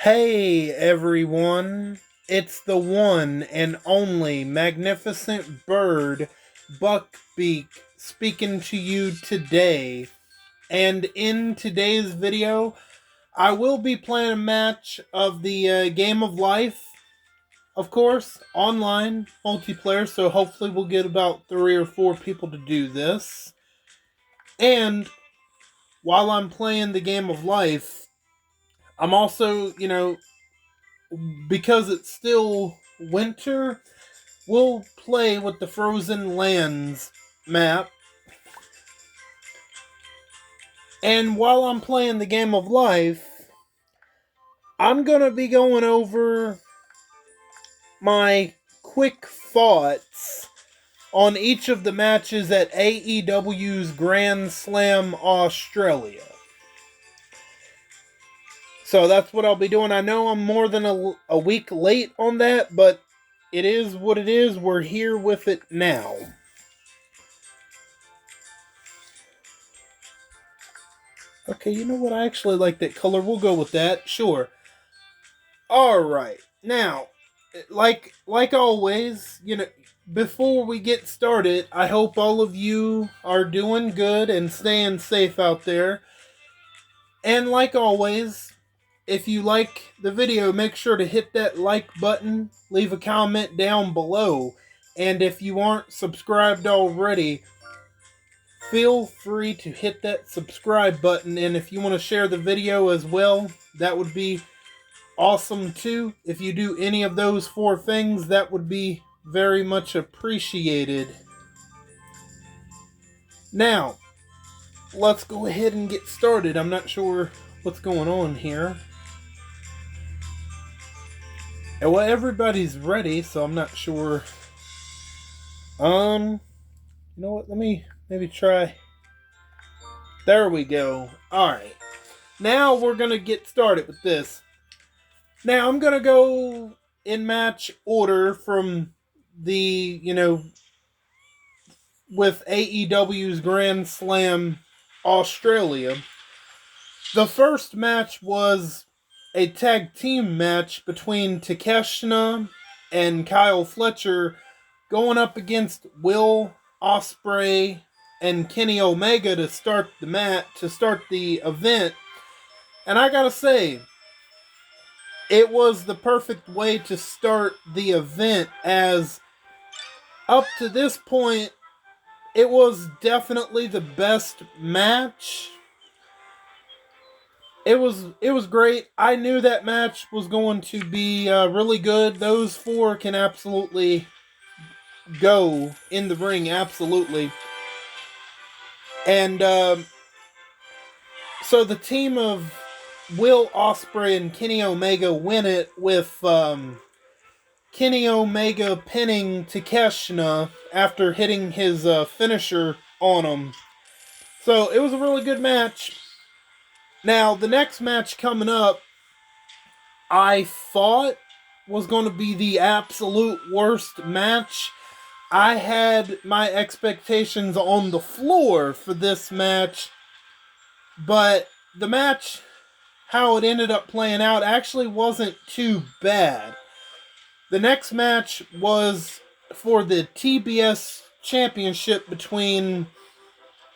Hey everyone, it's the one and only magnificent bird, Buckbeak, speaking to you today. And in today's video, I will be playing a match of the Game of Life, of course, online, multiplayer, so hopefully we'll get about 3 or 4 people to do this. And while I'm playing the Game of Life, I'm also, because it's still winter, we'll play with the Frozen Lands map. And while I'm playing the Game of Life, I'm going to be going over my quick thoughts on each of the matches at AEW's Grand Slam Australia. So that's what I'll be doing. I know I'm more than a week late on that, but it is what it is. We're here with it now. Okay, you know what? I actually like that color. We'll go with that. Sure. Alright. Now, like always, before we get started, I hope all of you are doing good and staying safe out there. And like always, if you like the video, make sure to hit that like button, leave a comment down below, and if you aren't subscribed already, feel free to hit that subscribe button, and if you want to share the video as well, that would be awesome too. If you do any of those 4 things, that would be very much appreciated. Now, let's go ahead and get started. I'm not sure what's going on here. And well, everybody's ready, so I'm not sure. You know what? Let me maybe try. There we go. Alright. Now we're going to get started with this. Now I'm going to go in match order from the, with AEW's Grand Slam Australia. The first match was a tag team match between Takeshita and Kyle Fletcher going up against Will Ospreay and Kenny Omega to start the event. And I gotta say, it was the perfect way to start the event, as up to this point, it was definitely the best match. It was great. I knew that match was going to be really good. Those 4 can absolutely go in the ring, absolutely. And so the team of Will Ospreay and Kenny Omega win it with Kenny Omega pinning Takeshita after hitting his finisher on him. So it was a really good match. Now, the next match coming up, I thought was going to be the absolute worst match. I had my expectations on the floor for this match, but the match, how it ended up playing out, actually wasn't too bad. The next match was for the TBS Championship between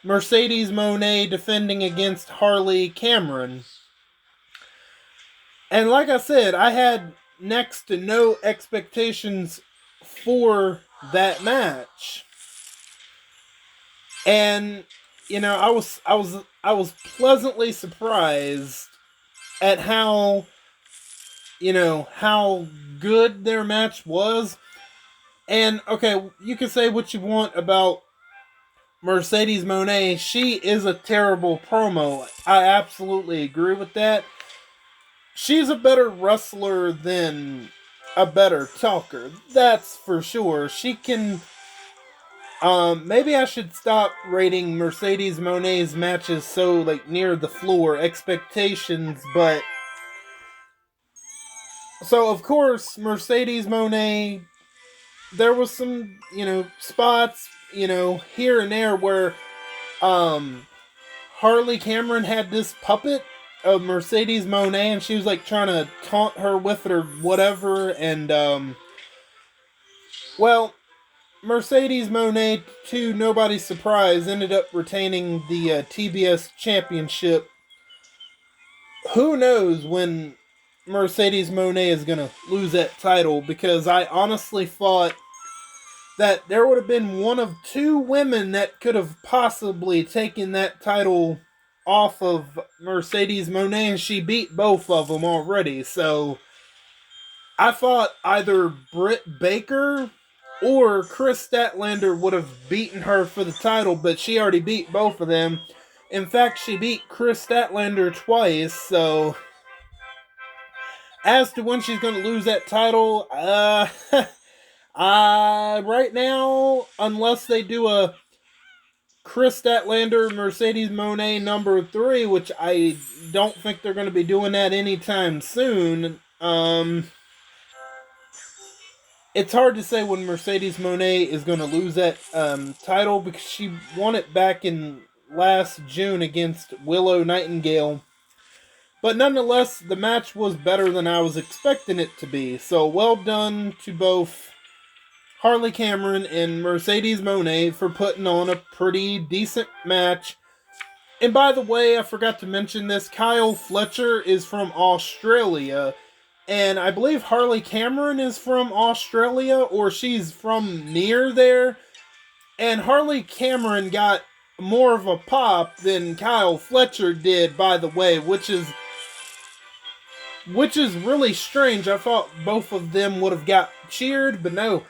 Mercedes Moné defending against Harley Cameron. And like I said, I had next to no expectations for that match. And I was pleasantly surprised at how good their match was. And okay, you can say what you want about Mercedes Moné. She is a terrible promo. I absolutely agree with that. She's a better wrestler than a better talker. That's for sure. She can... maybe I should stop rating Mercedes Moné's matches so, near the floor expectations, but... So, of course, Mercedes Moné, there was some, spots, here and there where, Harley Cameron had this puppet of Mercedes Moné, and she was like trying to taunt her with it or whatever. And well, Mercedes Moné, to nobody's surprise, ended up retaining the TBS championship. Who knows when Mercedes Moné is going to lose that title, because I honestly thought that there would have been one of two women that could have possibly taken that title off of Mercedes Moné, and she beat both of them already. So I thought either Britt Baker or Chris Statlander would have beaten her for the title, but she already beat both of them. In fact, she beat Chris Statlander twice. So as to when she's going to lose that title, right now, unless they do a Chris Statlander, Mercedes Moné number 3, which I don't think they're going to be doing that anytime soon. It's hard to say when Mercedes Moné is going to lose that title, because she won it back in last June against Willow Nightingale. But nonetheless, the match was better than I was expecting it to be. So well done to both Harley Cameron and Mercedes Moné for putting on a pretty decent match. And by the way, I forgot to mention this, Kyle Fletcher is from Australia. And I believe Harley Cameron is from Australia, or she's from near there. And Harley Cameron got more of a pop than Kyle Fletcher did, by the way, which is really strange. I thought both of them would have got cheered, but no,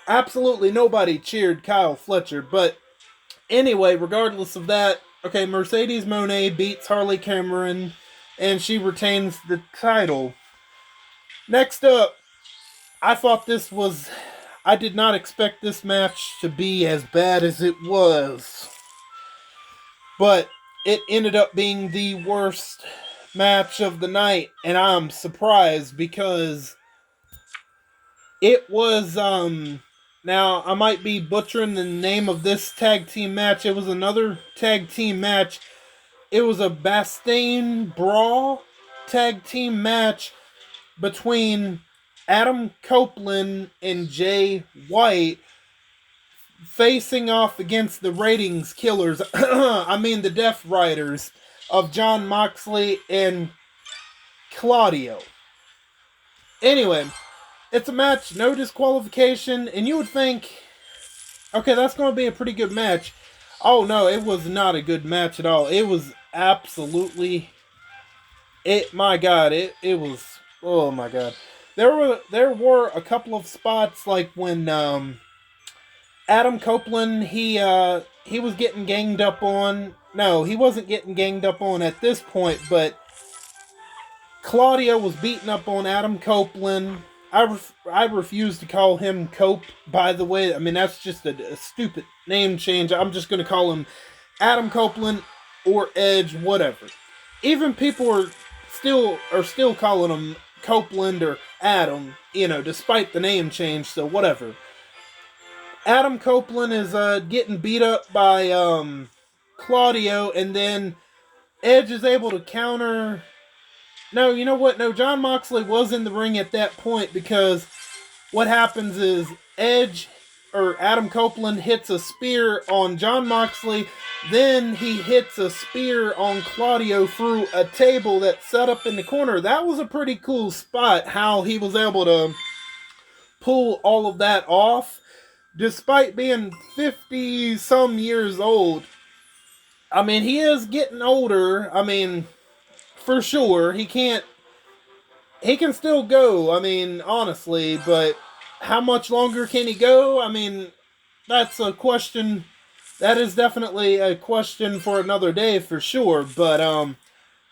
absolutely nobody cheered Kyle Fletcher. But anyway, regardless of that, okay, Mercedes Moné beats Harley Cameron, and she retains the title. Next up, I did not expect this match to be as bad as it was. But it ended up being the worst match of the night, and I'm surprised because it was, now I might be butchering the name of this tag team match. It was another tag team match. It was a Bastien Brawl tag team match between Adam Copeland and Jay White, facing off against the ratings killers, I mean the Death Riders of Jon Moxley and Claudio. Anyway, it's a match, no disqualification, and you would think, okay, that's going to be a pretty good match. Oh no, it was not a good match at all. It was absolutely, my god, it was, oh my god. There were a couple of spots like when Adam Copeland, he was getting ganged up on. No, he wasn't getting ganged up on at this point, but Claudio was beating up on Adam Copeland. I refuse to call him Cope, by the way. I mean, that's just a stupid name change. I'm just going to call him Adam Copeland or Edge, whatever. Even people are still calling him Copeland or Adam, despite the name change, so whatever. Adam Copeland is getting beat up by Claudio, and then Edge is able to counter. No, you know what? No, Jon Moxley was in the ring at that point, because what happens is Adam Copeland hits a spear on Jon Moxley, then he hits a spear on Claudio through a table that's set up in the corner. That was a pretty cool spot, how he was able to pull all of that off, despite being 50 some years old. I mean, he is getting older. I mean, for sure, he can still go, I mean, honestly, but how much longer can he go? I mean, that's a question. That is definitely a question for another day for sure. But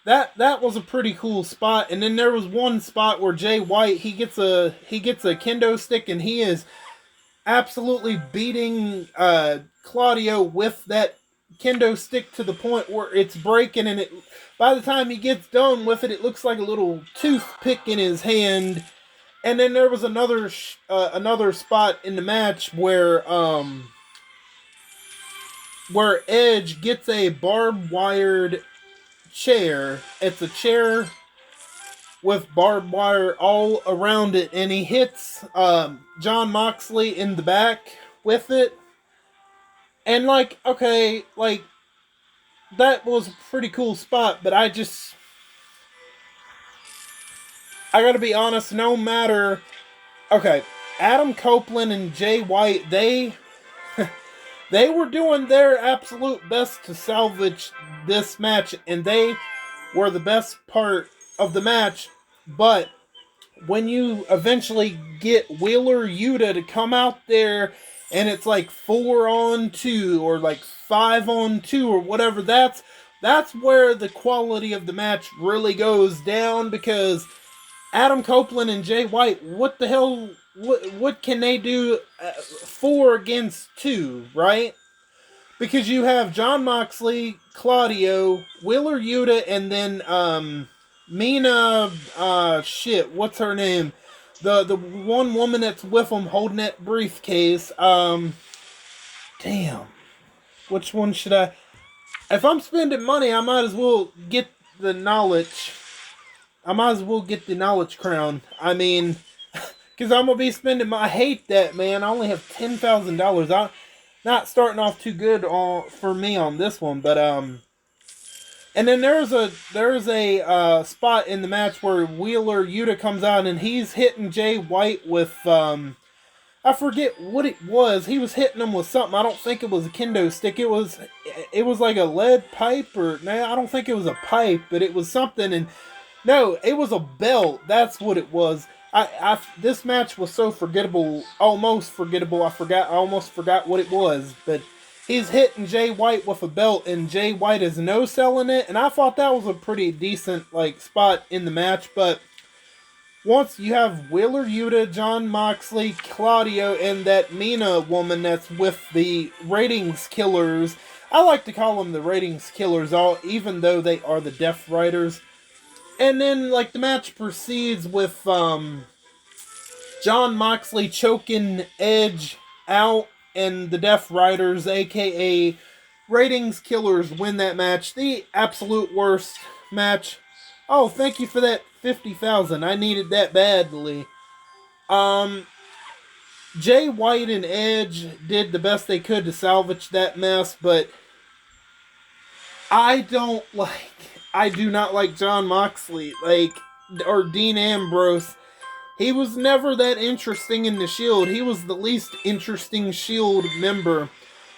that was a pretty cool spot. And then there was one spot where Jay White, he gets a kendo stick, and he is absolutely beating Claudio with that kendo stick to the point where it's breaking, and by the time he gets done with it, it looks like a little toothpick in his hand. And then there was another spot in the match where Edge gets a barbed wired chair. It's a chair with barbed wire all around it, and he hits John Moxley in the back with it. And like, okay, like that was a pretty cool spot, but I gotta be honest, no matter. Okay, Adam Copeland and Jay White, they were doing their absolute best to salvage this match, and they were the best part of the match. But when you eventually get Wheeler Yuta to come out there and it's like 4-on-2 or like 5-on-2 or whatever, that's where the quality of the match really goes down, because Adam Copeland and Jay White, what the hell, what can they do 4 against 2, right? Because you have John Moxley, Claudio, Wheeler Yuta, and then Mina, what's her name? The one woman that's with him holding that briefcase. Damn. Which one should I... If I'm spending money, I might as well get the knowledge. I might as well get the knowledge crown. I mean, because I'm going to be spending I hate that, man. I only have $10,000. I'm not starting off too good for me on this one, but, and then there's a spot in the match where Wheeler Yuta comes out and he's hitting Jay White with, I forget what it was. He was hitting him with something. I don't think it was a kendo stick. It was like a lead pipe, or no, I don't think it was a pipe, but it was something. And no, it was a belt. That's what it was. This match was so forgettable, almost forgettable. I almost forgot what it was. But he's hitting Jay White with a belt, and Jay White is no-selling it. And I thought that was a pretty decent spot in the match, but once you have Wheeler Yuta, John Moxley, Claudio, and that Mina woman that's with the ratings killers. I like to call them the ratings killers, even though they are the Death Riders. And then, the match proceeds with John Moxley choking Edge out, and the Death Riders, a.k.a. ratings killers, win that match. The absolute worst match. Oh, thank you for that 50,000. I needed that badly. Jay White and Edge did the best they could to salvage that mess, but I do not like John Moxley, or Dean Ambrose. He was never that interesting in the Shield. He was the least interesting Shield member.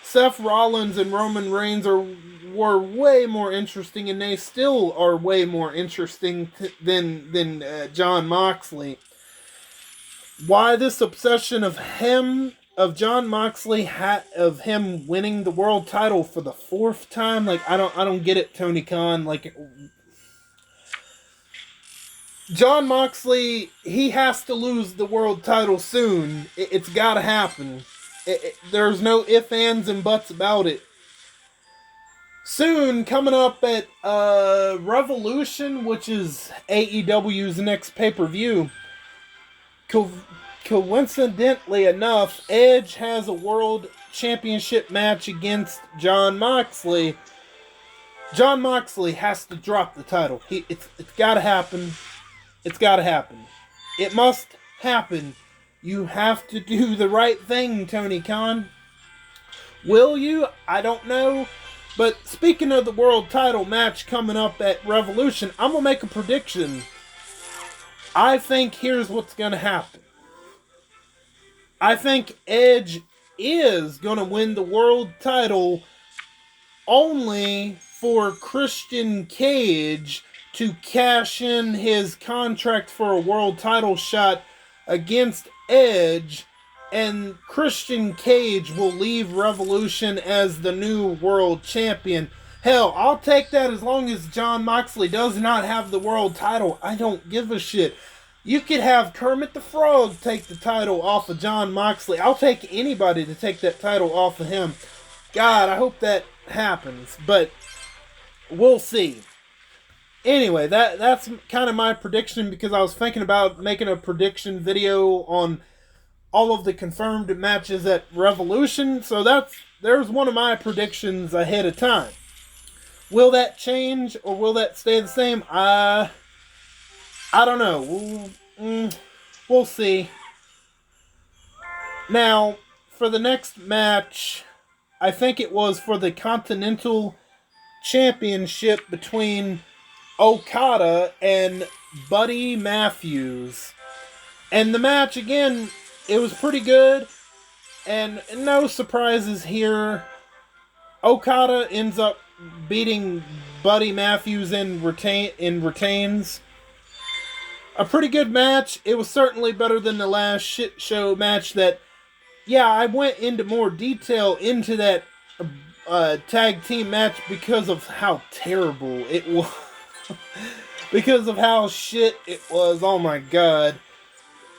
Seth Rollins and Roman Reigns were way more interesting, and they still are way more interesting than John Moxley. Why this obsession of John Moxley, of him winning the world title for the 4th time? I don't get it, Tony Khan. John Moxley, he has to lose the world title soon. It's got to happen. There's no ifs, ands, and buts about it. Soon, coming up at Revolution, which is AEW's next pay-per-view, coincidentally enough, Edge has a world championship match against John Moxley. John Moxley has to drop the title. It's got to happen. It's got to happen. It must happen. You have to do the right thing, Tony Khan. Will you? I don't know. But speaking of the world title match coming up at Revolution, I'm going to make a prediction. I think here's what's going to happen. I think Edge is going to win the world title only for Christian Cage to cash in his contract for a world title shot against Edge, and Christian Cage will leave Revolution as the new world champion. Hell, I'll take that as long as John Moxley does not have the world title. I don't give a shit. You could have Kermit the Frog take the title off of John Moxley. I'll take anybody to take that title off of him. God, I hope that happens, but we'll see. Anyway, that's kind of my prediction, because I was thinking about making a prediction video on all of the confirmed matches at Revolution. So there's one of my predictions ahead of time. Will that change or will that stay the same? I don't know. We'll see. Now, for the next match, I think it was for the Continental Championship between Okada and Buddy Matthews. And the match, again, it was pretty good. And no surprises here. Okada ends up beating Buddy Matthews in retains. A pretty good match. It was certainly better than the last shit show match that, yeah, I went into more detail into that tag team match because of how terrible it was. Because of how shit it was. Oh my god.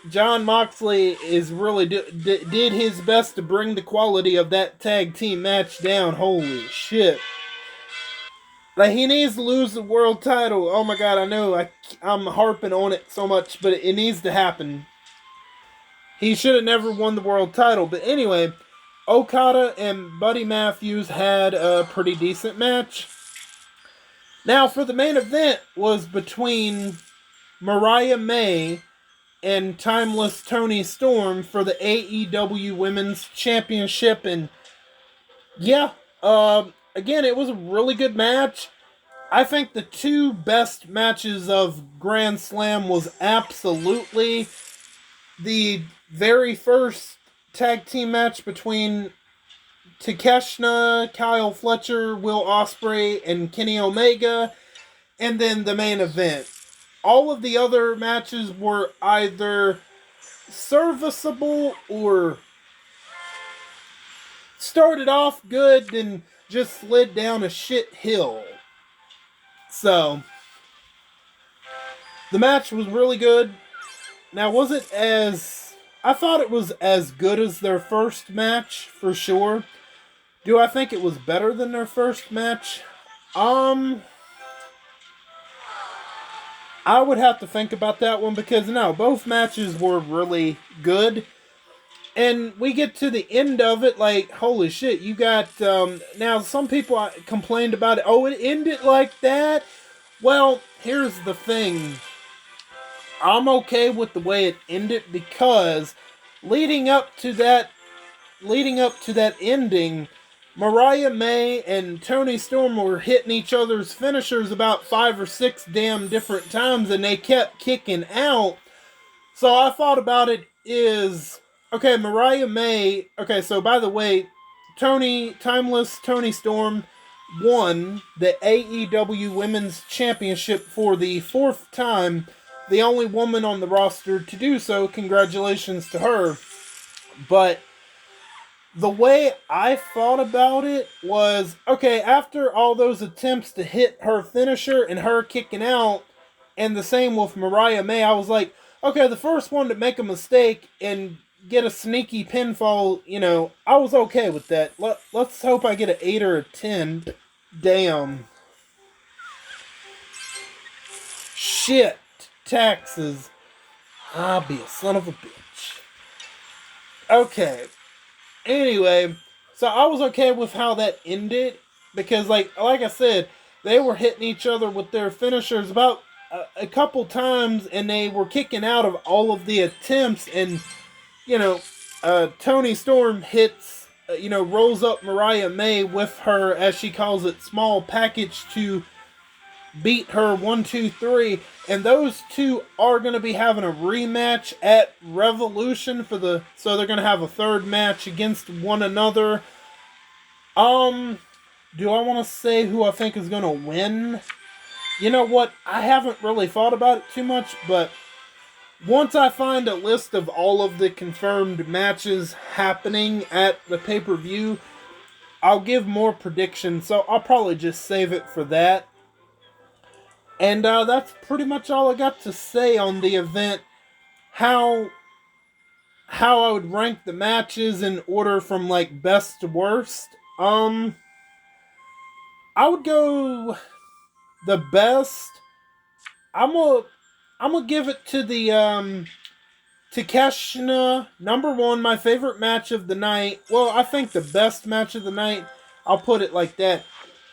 John Moxley is really did his best to bring the quality of that tag team match down. Holy shit. Like, he needs to lose the world title. Oh my god, I know I'm harping on it so much, but it needs to happen. He should have never won the world title. But anyway, Okada and Buddy Matthews had a pretty decent match. Now, for the main event was between Mariah May and Timeless Toni Storm for the AEW Women's Championship. And yeah, again, it was a really good match. I think the two best matches of Grand Slam was absolutely the very first tag team match between Takeshita, Kyle Fletcher, Will Ospreay, and Kenny Omega, and then the main event. All of the other matches were either serviceable or started off good, then just slid down a shit hill. So, the match was really good. Now, was it as... I thought it was as good as their first match, for sure. Do I think it was better than their first match? I would have to think about that one because, no, both matches were really good. And we get to the end of it, like, holy shit, you got, now some people complained about it. Oh, it ended like that? Well, here's the thing. I'm okay with the way it ended because leading up to that ending, Mariah May and Toni Storm were hitting each other's finishers about 5 or 6 damn different times and they kept kicking out. So I thought about it is, okay, Mariah May, okay, so by the way, Timeless Toni Storm won the AEW Women's Championship for the 4th time, the only woman on the roster to do so. Congratulations to her. But the way I thought about it was, okay, after all those attempts to hit her finisher and her kicking out, and the same with Mariah May, I was like, okay, the first one to make a mistake and get a sneaky pinfall, I was okay with that. Let's hope I get an 8 or a 10. Damn. Shit. Taxes. I'll be a son of a bitch. Okay. Anyway, so I was okay with how that ended because, like I said, they were hitting each other with their finishers about a couple times, and they were kicking out of all of the attempts. And Toni Storm hits, rolls up Mariah May with her, as she calls it, small package to beat her 1, 2, 3, and those two are going to be having a rematch at Revolution so they're going to have a third match against one another. Do I want to say who I think is going to win? You know what? I haven't really thought about it too much, but once I find a list of all of the confirmed matches happening at the pay-per-view, I'll give more predictions, so I'll probably just save it for that. And that's pretty much all I got to say on the event. How I would rank the matches in order from like best to worst. I would go the best. I'm gonna give it to the Takeshita, number 1, my favorite match of the night. Well, I think the best match of the night. I'll put it like that.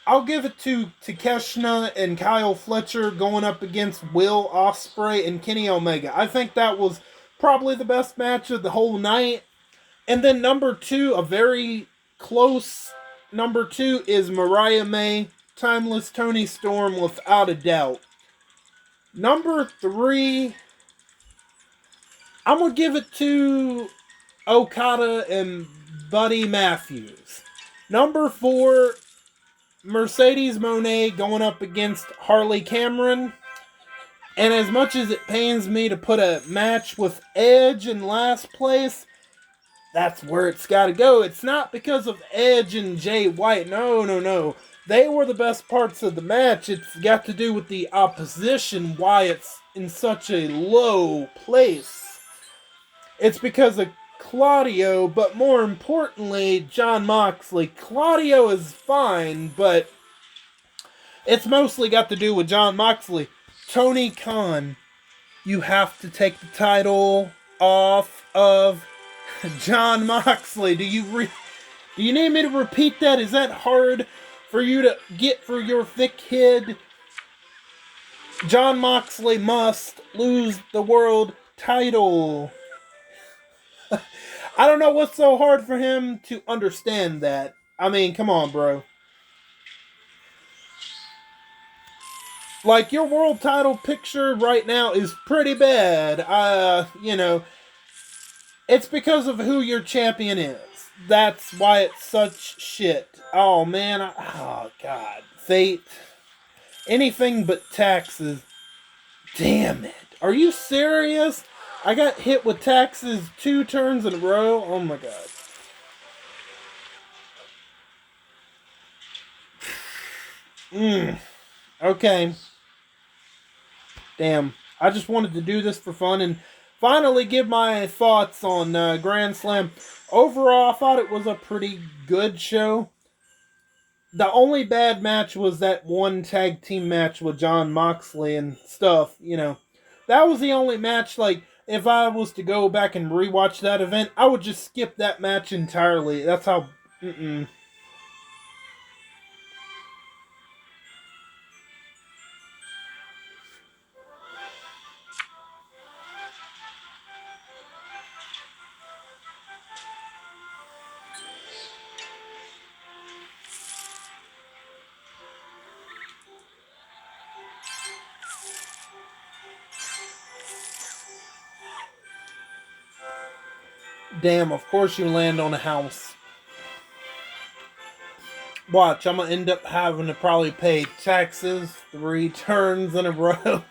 I'll give it to Takeshita and Kyle Fletcher going up against Will Ospreay and Kenny Omega. I think that was probably the best match of the whole night. And then number two, a very close number two, is Mariah May, Timeless Tony Storm, without a doubt. Number three, I'm going to give it to Okada and Buddy Matthews. Number four, Mercedes Moné going up against Harley Cameron. And as much as it pains me to put a match with Edge in last place, that's where it's got to go. It's not because of Edge and Jay White. No, no, no. They were the best parts of the match. It's got to do with the opposition, why it's in such a low place. It's because of Claudio, but more importantly, Jon Moxley. Claudio is fine, but it's mostly got to do with Jon Moxley. Tony Khan, you have to take the title off of Jon Moxley. Do you need me to repeat that? Is that hard for you to get for your thick head? Jon Moxley must lose the world title. I don't know what's so hard for him to understand that. I mean, come on, bro. Like, your world title picture right now is pretty bad. It's because of who your champion is. That's why it's such shit. Oh, man. Oh, God. Fate. Anything but taxes. Damn it. Are you serious? I got hit with taxes 2 turns in a row. Oh, my God. Okay. Damn. I just wanted to do this for fun and finally give my thoughts on Grand Slam. Overall, I thought it was a pretty good show. The only bad match was that one tag team match with Jon Moxley and stuff, That was the only match, like, if I was to go back and rewatch that event, I would just skip that match entirely. That's how... Damn, of course you land on a house. Watch, I'm gonna end up having to probably pay taxes 3 turns in a row.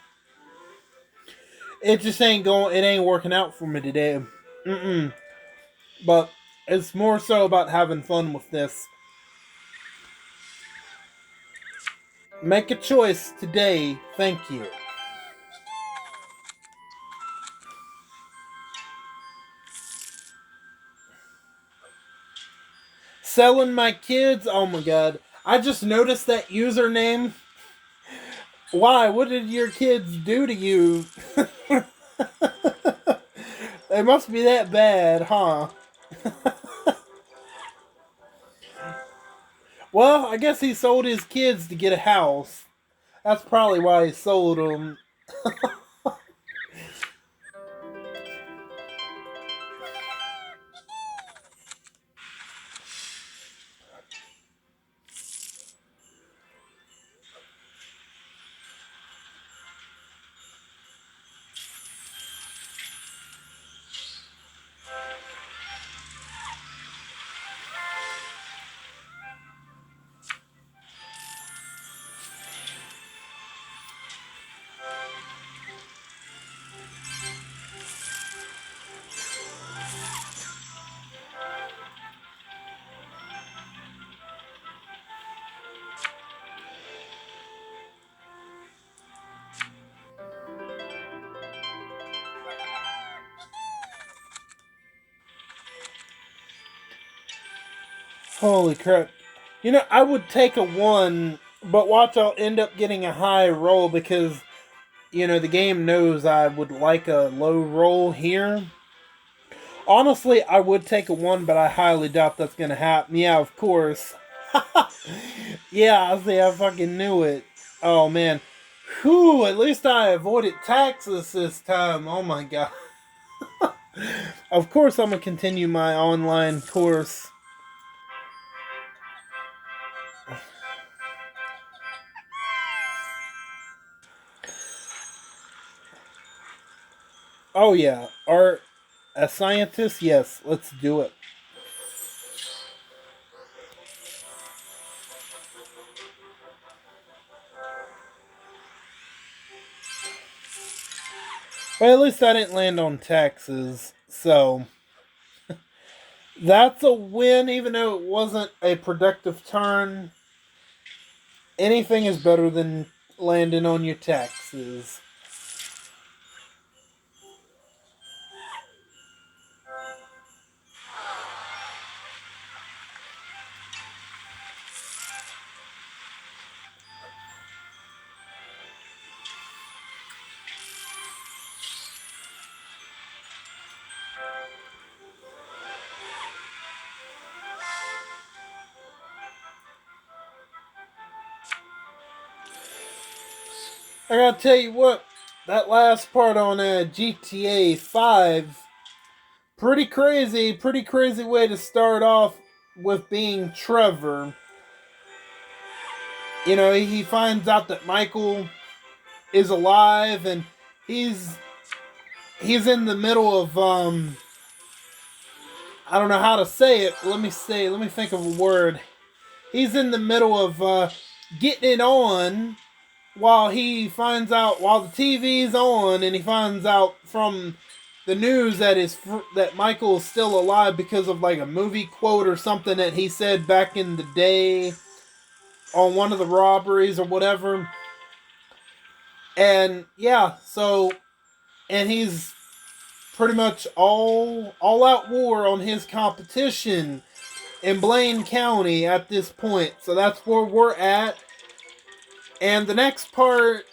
It just ain't working out for me today. But it's more so about having fun with this. Make a choice today, thank you. Selling my kids? Oh my God. I just noticed that username. Why? What did your kids do to you? They must be that bad, huh? Well, I guess he sold his kids to get a house. That's probably why he sold them. Holy crap. I would take a 1, but watch, I'll end up getting a high roll because, the game knows I would like a low roll here. Honestly, I would take a 1, but I highly doubt that's going to happen. Yeah, of course. Yeah, I see. I fucking knew it. Oh man. Whew, at least I avoided taxes this time. Oh my god. Of course, I'm gonna continue my online course. Oh yeah, art a scientist? Yes, let's do it. Well, at least I didn't land on taxes, so that's a win. Even though it wasn't a productive turn, anything is better than landing on your taxes. I gotta tell you what, that last part on GTA 5, pretty crazy way to start off with being Trevor. You know, he finds out that Michael is alive and he's he's in the middle of I don't know how to say it. Let me think of a word. He's in the middle of getting it on while he finds out while the TV's on, and he finds out from the news that that Michael is still alive because of like a movie quote or something that he said back in the day on one of the robberies or whatever. And yeah, so and he's pretty much all out war on his competition in Blaine County at this point. So that's where we're at. And the next part,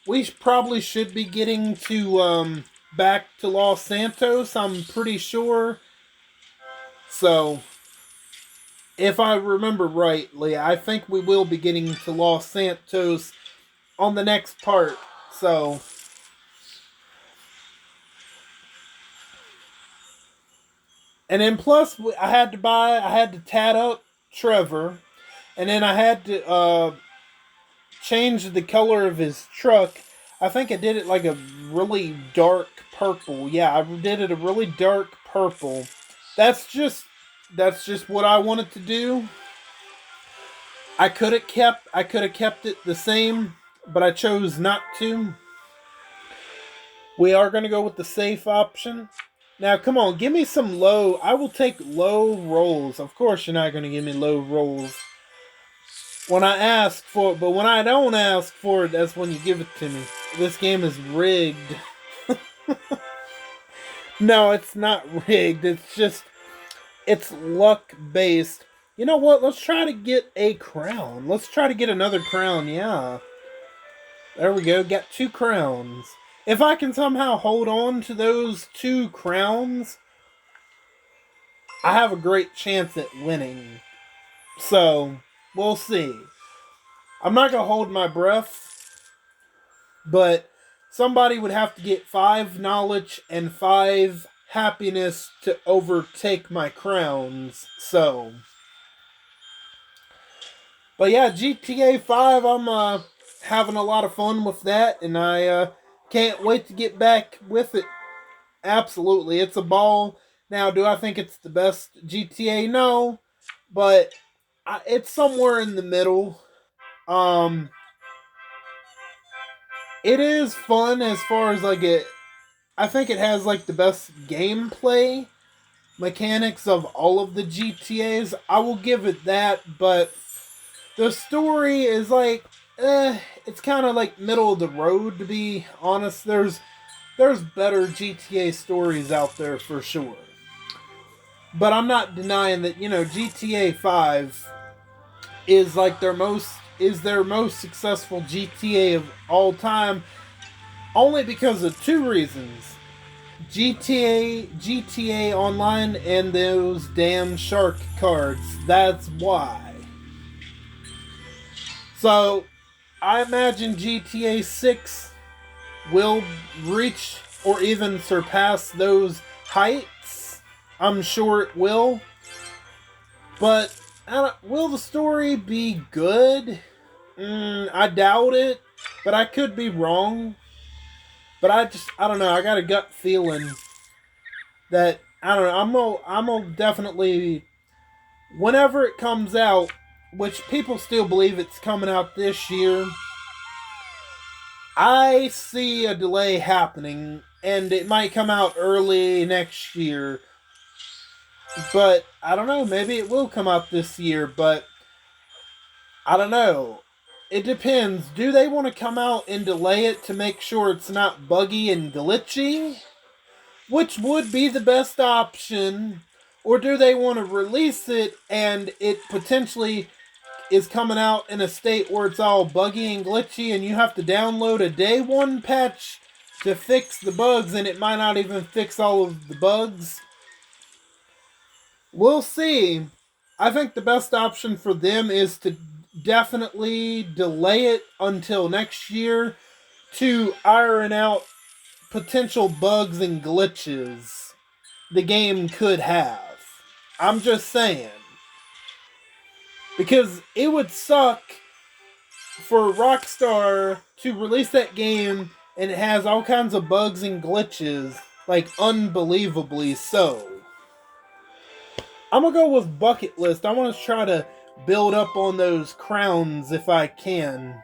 we probably should be getting to back to Los Santos. I'm pretty sure. So, if I remember rightly, I think we will be getting to Los Santos on the next part. So, and then plus I had to tat up Trevor, and then I had to change the color of his truck. I think I did it like a really dark purple. Yeah, I did it a really dark purple. That's just that's just what I wanted to do. I could have kept it the same, but I chose not to. We are going to go with the safe option. Now, come on, give me some low. I will take low rolls. Of course, you're not going to give me low rolls when I ask for it, but when I don't ask for it, that's when you give it to me. This game is rigged. No, it's not rigged. It's just it's luck based. You know what? Let's try to get a crown. Let's try to get another crown. Yeah. There we go. Got two crowns. If I can somehow hold on to those two crowns, I have a great chance at winning. So, we'll see. I'm not going to hold my breath, but somebody would have to get 5 knowledge and 5 happiness to overtake my crowns. So, but yeah, GTA 5, I'm having a lot of fun with that, and I can't wait to get back with it. Absolutely, it's a ball. Now, do I think it's the best GTA? No, but it's somewhere in the middle. Um, it is fun as far as like it. I think it has like the best gameplay mechanics of all of the GTA's. I will give it that, but the story is like, it's kind of like middle of the road to be honest. There's better GTA stories out there for sure. But I'm not denying that, you know, GTA 5 is like their most successful GTA of all time only because of two reasons. GTA Online and those damn shark cards. That's why. So, I imagine GTA 6 will reach or even surpass those heights. I'm sure it will. But will the story be good? I doubt it. But I could be wrong. But I don't know. I got a gut feeling that I don't know. I'm gonna definitely whenever it comes out, which people still believe it's coming out this year. I see a delay happening, and it might come out early next year. But I don't know. Maybe it will come out this year, but I don't know. It depends. Do they want to come out and delay it to make sure it's not buggy and glitchy? Which would be the best option? Or do they want to release it and it potentially is coming out in a state where it's all buggy and glitchy and you have to download a day one patch to fix the bugs and it might not even fix all of the bugs? We'll see. I think the best option for them is to definitely delay it until next year to iron out potential bugs and glitches the game could have. I'm just saying. Because it would suck for Rockstar to release that game and it has all kinds of bugs and glitches, like unbelievably so. I'm gonna go with bucket list. I want to try to build up on those crowns if I can.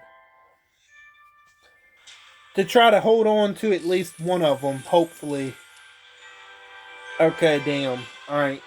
To try to hold on to at least one of them, hopefully. Okay, damn. Alright.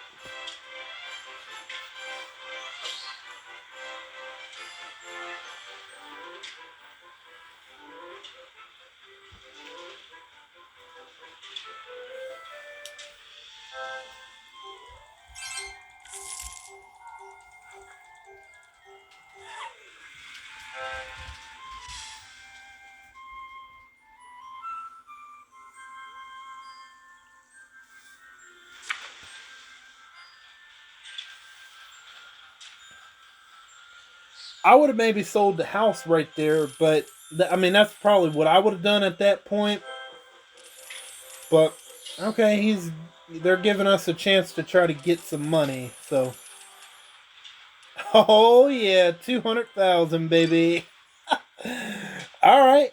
I would have maybe sold the house right there, but I mean, that's probably what I would have done at that point. But okay, they're giving us a chance to try to get some money. So, oh yeah, 200,000, baby. All right.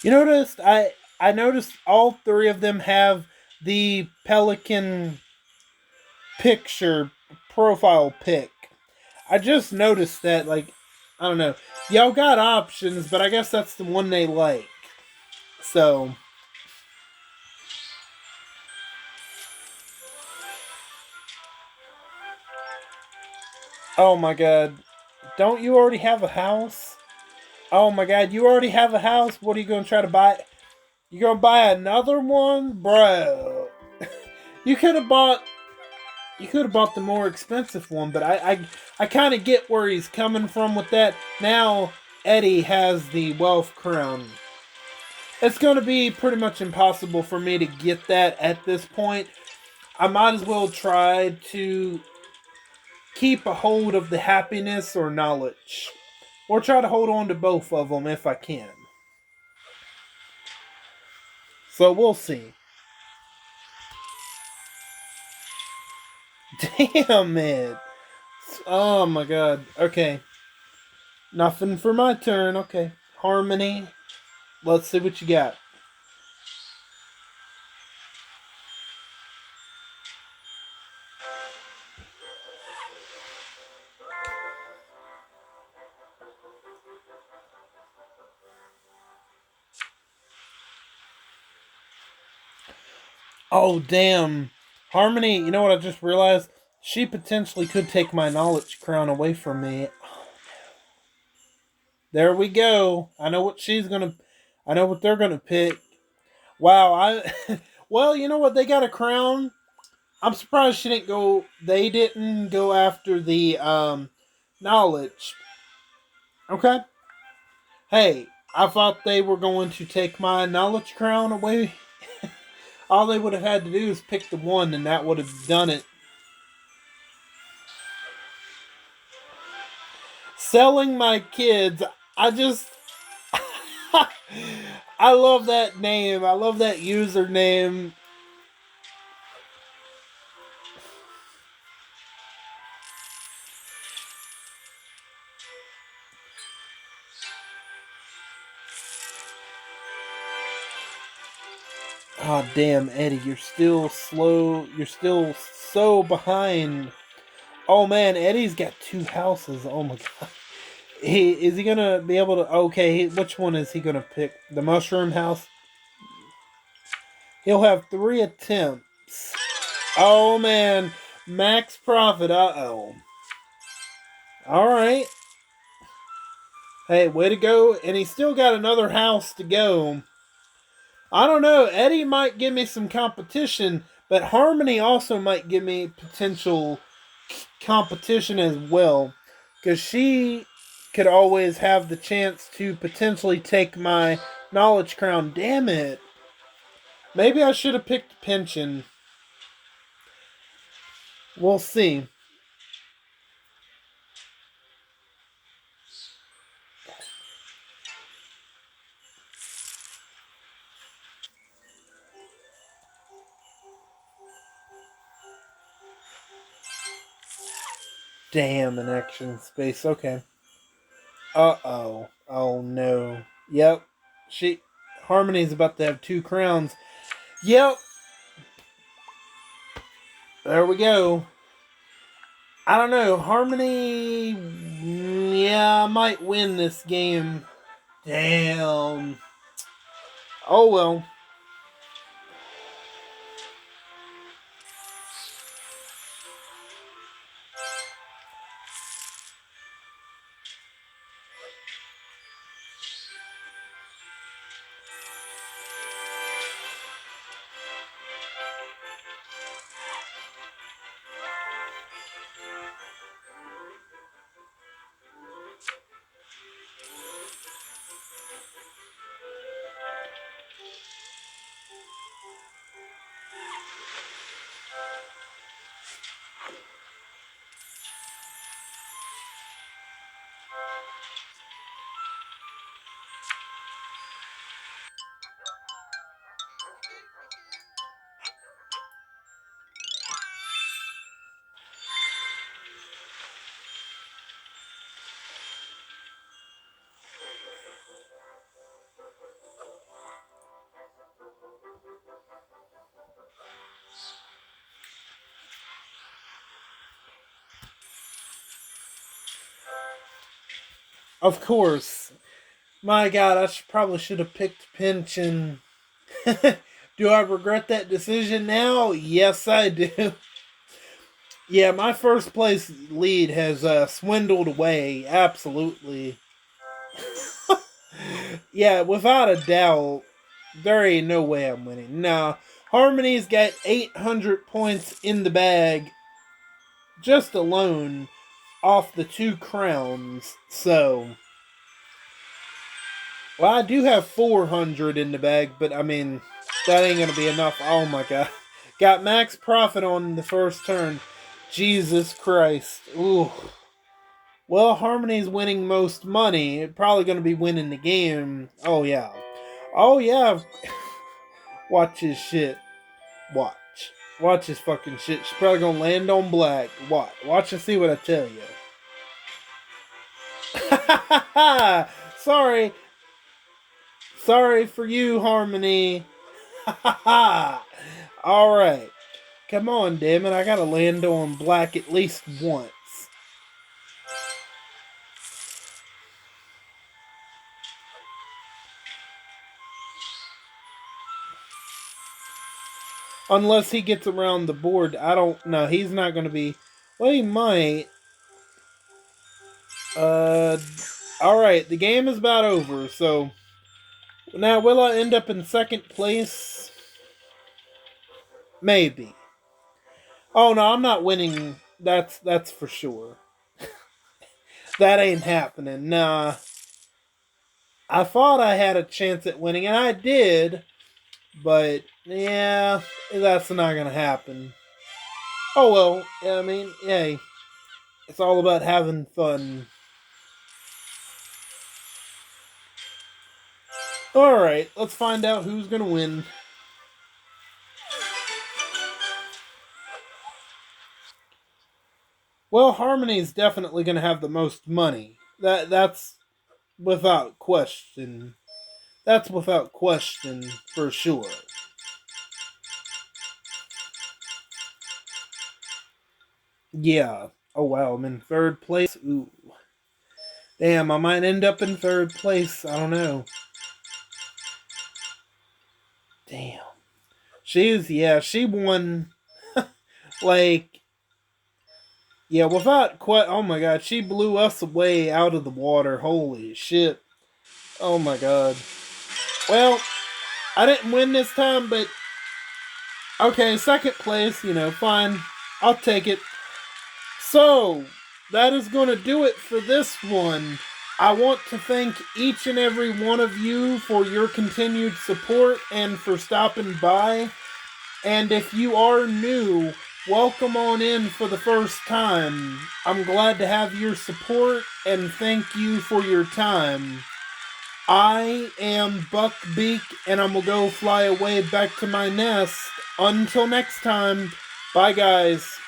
You noticed I noticed all three of them have the Pelican picture profile pic. I just noticed that, like, I don't know. Y'all got options, but I guess that's the one they like. So, oh my god. Don't you already have a house? Oh my god, you already have a house? What are you going to try to buy? You going to buy another one? Bro. You could have bought the more expensive one, but I kind of get where he's coming from with that. Now Eddie has the wealth crown. It's going to be pretty much impossible for me to get that at this point. I might as well try to keep a hold of the happiness or knowledge. Or try to hold on to both of them if I can. So we'll see. Damn it. Oh my god. Okay. Nothing for my turn. Okay. Harmony. Let's see what you got. Oh, damn. Harmony, you know what I just realized? She potentially could take my knowledge crown away from me. There we go. I know what she's gonna. I know what they're gonna pick. Wow, I. Well, you know what? They got a crown. I'm surprised she didn't go. They didn't go after the knowledge. Okay. Hey, I thought they were going to take my knowledge crown away. All they would have had to do is pick the one, and that would have done it. Selling my kids. I just. I love that name. I love that username. Oh, damn, Eddie, you're still slow. You're still so behind. Oh, man, Eddie's got two houses. Oh, my God. Is he gonna be able to? Okay, which one is he gonna pick? The mushroom house. He'll have 3 attempts. Oh man, max profit. Uh-oh. All right. Hey, way to go! And he's still got another house to go. I don't know. Eddie might give me some competition, but Harmony also might give me potential competition as well, because she could always have the chance to potentially take my knowledge crown. Damn it. Maybe I should have picked pension. We'll see. Damn, an action space. Okay. Uh-oh. Oh no. Yep. She Harmony's about to have 2 crowns. Yep. There we go. I don't know. Harmony, yeah, might win this game. Damn. Oh well. Of course. My God, probably should have picked pension. Do I regret that decision now? Yes, I do. Yeah, my first place lead has swindled away. Absolutely. Yeah, without a doubt, there ain't no way I'm winning. Nah, Harmony's got 800 points in the bag just alone off the 2 crowns. So, well, I do have 400 in the bag, but I mean, that ain't gonna be enough. Oh my god. Got max profit on the first turn. Jesus Christ. Ooh. Well, Harmony's winning most money. Probably gonna be winning the game. Oh yeah. Oh yeah. Watch his shit. Watch. Watch his fucking shit. She's probably gonna land on black. Watch. Watch and see what I tell you. Sorry. Sorry for you, Harmony. Alright. Come on, damn it. I gotta land on black at least once. Unless he gets around the board. I don't know. He's not gonna be. Well, he might. Uh. Alright, the game is about over, so. Now, will I end up in second place? Maybe. Oh no, I'm not winning. That's for sure. That ain't happening. Nah. I thought I had a chance at winning, and I did, but yeah, that's not gonna happen. Oh well, yeah, I mean, hey, it's all about having fun. Alright, let's find out who's gonna win. Well, Harmony's definitely gonna have the most money. That's without question. That's without question for sure. Yeah. Oh wow, I'm in third place. Ooh. Damn, I might end up in third place. I don't know. Damn. She won. Like, yeah, without quite. Oh my god, she blew us away out of the water. Holy shit. Oh my god. Well, I didn't win this time, but okay, second place, fine. I'll take it. So, that is going to do it for this one. I want to thank each and every one of you for your continued support and for stopping by. And if you are new, welcome on in for the first time. I'm glad to have your support and thank you for your time. I am Buckbeak, and I'm gonna go fly away back to my nest. Until next time, bye guys.